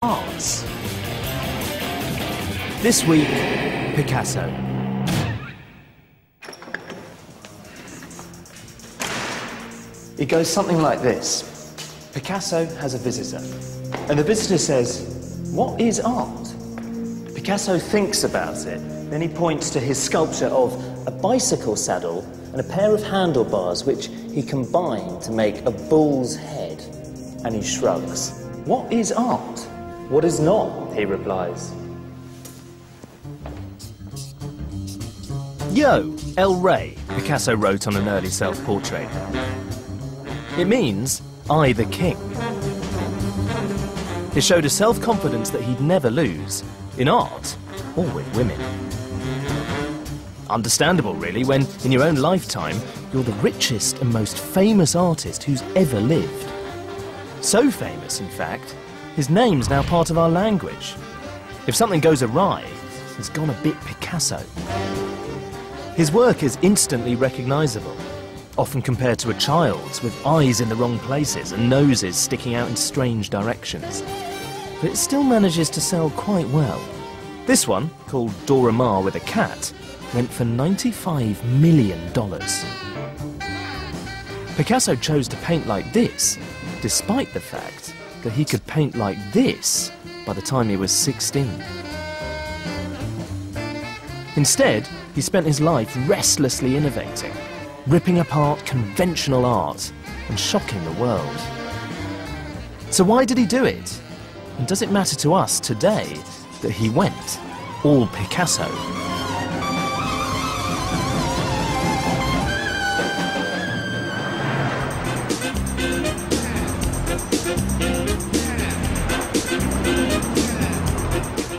arts. This week, Picasso. It goes something like this. Picasso has a visitor, and the visitor says, "What is art?" Picasso thinks about it, then he points to his sculpture of a bicycle saddle and a pair of handlebars which he combined to make a bull's head, and he shrugs. "What is art?" "What is not?" he replies. Yo, El Rey, Picasso wrote on an early self-portrait. It means, I the king. It showed a self-confidence that he'd never lose, in art or with women. Understandable, really, when in your own lifetime you're the richest and most famous artist who's ever lived. So famous, in fact, his name's now part of our language. If something goes awry, it's gone a bit Picasso. His work is instantly recognisable, often compared to a child's, with eyes in the wrong places and noses sticking out in strange directions. But it still manages to sell quite well. This one, called Dora Maar with a cat, went for $95 million. Picasso chose to paint like this, despite the fact that he could paint like this by the time he was 16. Instead, he spent his life restlessly innovating, ripping apart conventional art and shocking the world. So why did he do it? And does it matter to us today that he went all Picasso?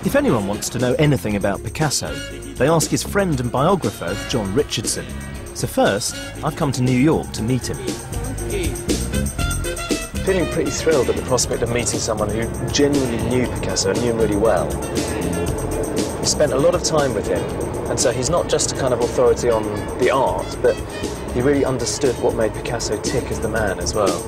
If anyone wants to know anything about Picasso, they ask his friend and biographer, John Richardson. So first, I've come to New York to meet him. Feeling pretty thrilled at the prospect of meeting someone who genuinely knew Picasso and knew him really well. He spent a lot of time with him, and so he's not just a kind of authority on the art, but he really understood what made Picasso tick as the man as well.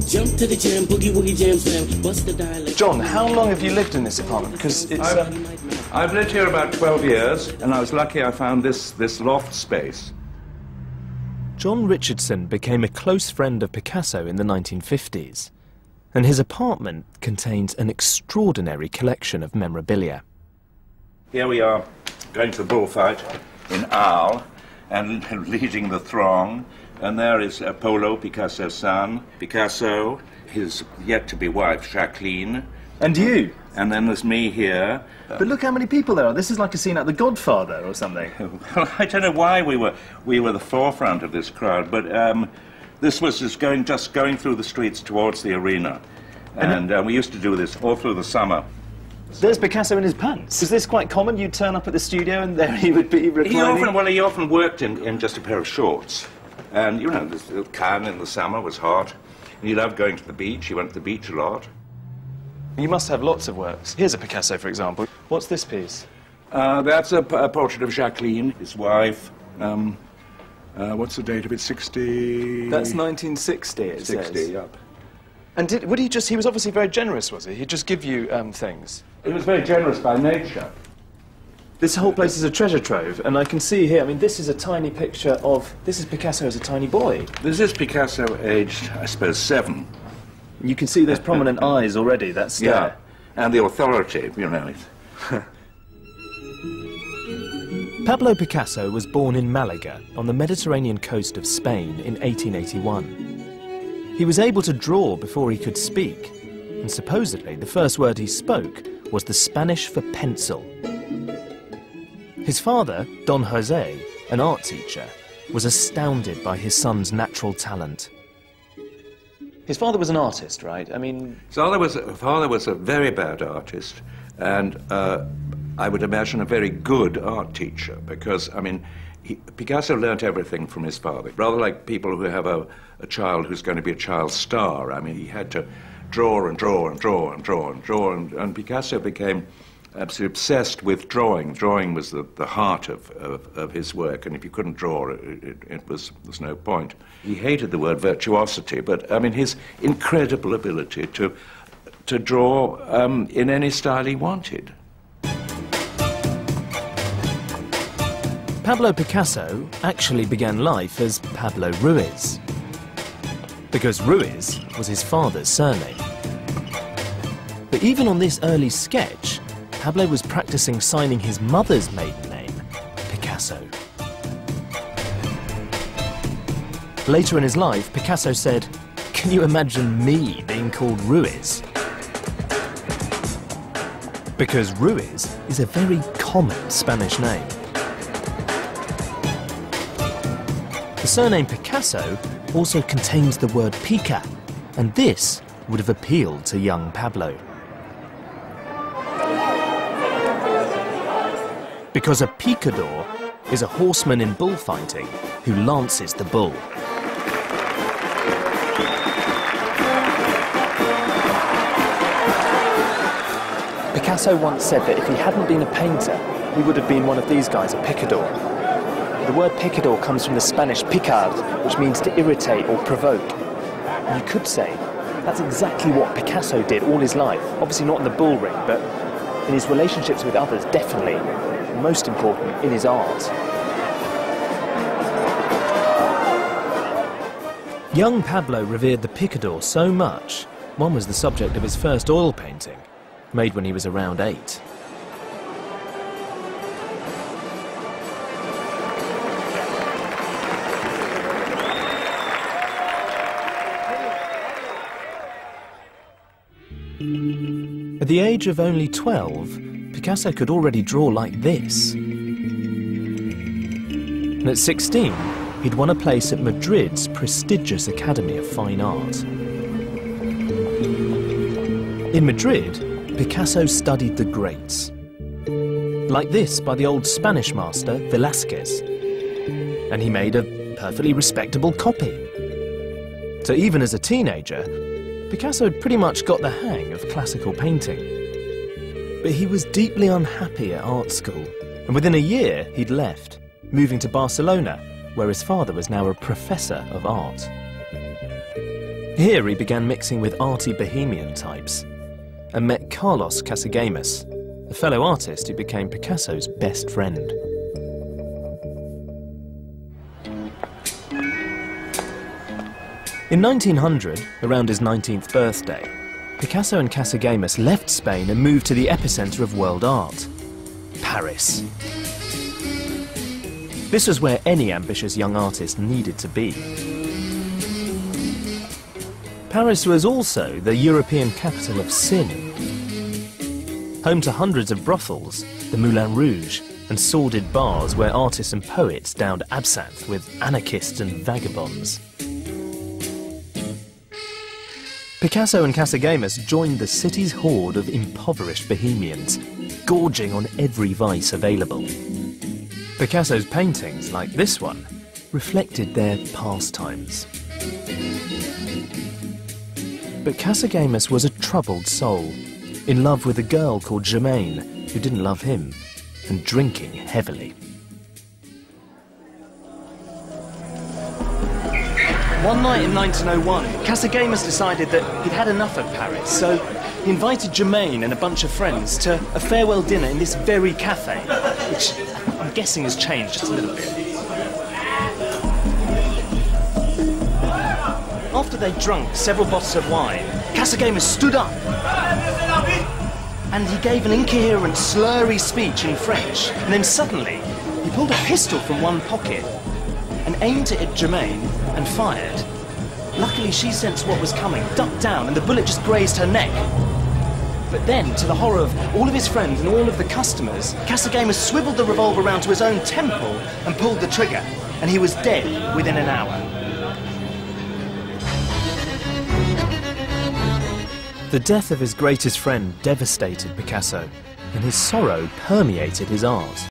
Jump to the jam, boogie woogie jam slam, bust the dialect. John, how long have you lived in this apartment? Because it's... I've lived here about 12 years, and I was lucky I found this loft space. John Richardson became a close friend of Picasso in the 1950s, and his apartment contains an extraordinary collection of memorabilia. Here we are, going to the bullfight in Arles, and leading the throng, and there is Pablo Picasso's son, Picasso, his yet-to-be wife, Jacqueline. And you? And then there's me here. But look how many people there are. This is like a scene at The Godfather or something. Well, I don't know why we were the forefront of this crowd, but this was just going through the streets towards the arena. And we used to do this all through the summer. There's Picasso in his pants. Is this quite common? You'd turn up at the studio and there he would be reclining? He often worked in just a pair of shorts. And, you know, Cannes in the summer was hot. And he loved going to the beach. He went to the beach a lot. You must have lots of works. Here's a Picasso, for example. What's this piece? That's a portrait of Jacqueline, his wife. What's the date of it? 60... That's 1960, it 60, says. Yep. And he was obviously very generous, was he? He'd just give you things. He was very generous by nature. This whole place is a treasure trove, and I can see here, I mean, this is a tiny picture of... This is Picasso as a tiny boy. This is Picasso aged, I suppose, 7. You can see those prominent eyes already, that stare. Yeah, and the authority, you know. Pablo Picasso was born in Malaga, on the Mediterranean coast of Spain, in 1881. He was able to draw before he could speak, and supposedly the first word he spoke was the Spanish for pencil. His father, Don Jose, an art teacher, was astounded by his son's natural talent. His father was an artist, right? I mean... Father was a very bad artist, and I would imagine a very good art teacher, because, I mean, Picasso learnt everything from his father. Rather like people who have a child who's going to be a child star. I mean, he had to draw and draw and draw and draw and draw, and Picasso became absolutely obsessed with drawing. Drawing was the heart of his work, and if you couldn't draw, there's no point. He hated the word virtuosity, but I mean his incredible ability to to draw in any style he wanted. Pablo Picasso actually began life as Pablo Ruiz, because Ruiz was his father's surname. But even on this early sketch, Pablo was practicing signing his mother's maiden name, Picasso. Later in his life, Picasso said, "Can you imagine me being called Ruiz?" Because Ruiz is a very common Spanish name. The surname Picasso also contains the word pica, and this would have appealed to young Pablo. Because a picador is a horseman in bullfighting who lances the bull. Picasso once said that if he hadn't been a painter, he would have been one of these guys, a picador. The word picador comes from the Spanish picar, which means to irritate or provoke. And you could say that's exactly what Picasso did all his life. Obviously not in the bull ring, but in his relationships with others, definitely. And most important, in his art. Young Pablo revered the picador so much, one was the subject of his first oil painting, made when he was around 8. At the age of only 12, Picasso could already draw like this. And at 16, he'd won a place at Madrid's prestigious Academy of Fine Art. In Madrid, Picasso studied the greats, like this by the old Spanish master Velázquez, and he made a perfectly respectable copy. So even as a teenager, Picasso had pretty much got the hang of classical painting. But he was deeply unhappy at art school, and within a year he'd left, moving to Barcelona, where his father was now a professor of art. Here he began mixing with arty bohemian types, and met Carlos Casagemas, a fellow artist who became Picasso's best friend. In 1900, around his 19th birthday, Picasso and Casagemas left Spain and moved to the epicenter of world art, Paris. This was where any ambitious young artist needed to be. Paris was also the European capital of sin, home to hundreds of brothels, the Moulin Rouge, and sordid bars where artists and poets downed absinthe with anarchists and vagabonds. Picasso and Casagemas joined the city's horde of impoverished bohemians, gorging on every vice available. Picasso's paintings, like this one, reflected their pastimes. But Casagemas was a troubled soul, in love with a girl called Germaine, who didn't love him, and drinking heavily. One night in 1901, Casagemas decided that he'd had enough of Paris, so he invited Germaine and a bunch of friends to a farewell dinner in this very cafe, which I'm guessing has changed just a little bit. After they'd drunk several bottles of wine, Casagemas stood up and he gave an incoherent, slurry speech in French, and then suddenly he pulled a pistol from one pocket and aimed it at Germaine and fired. Luckily, she sensed what was coming, ducked down, and the bullet just grazed her neck. But then, to the horror of all of his friends and all of the customers, Casagemas swiveled the revolver round to his own temple and pulled the trigger, and he was dead within an hour. The death of his greatest friend devastated Picasso, and his sorrow permeated his art.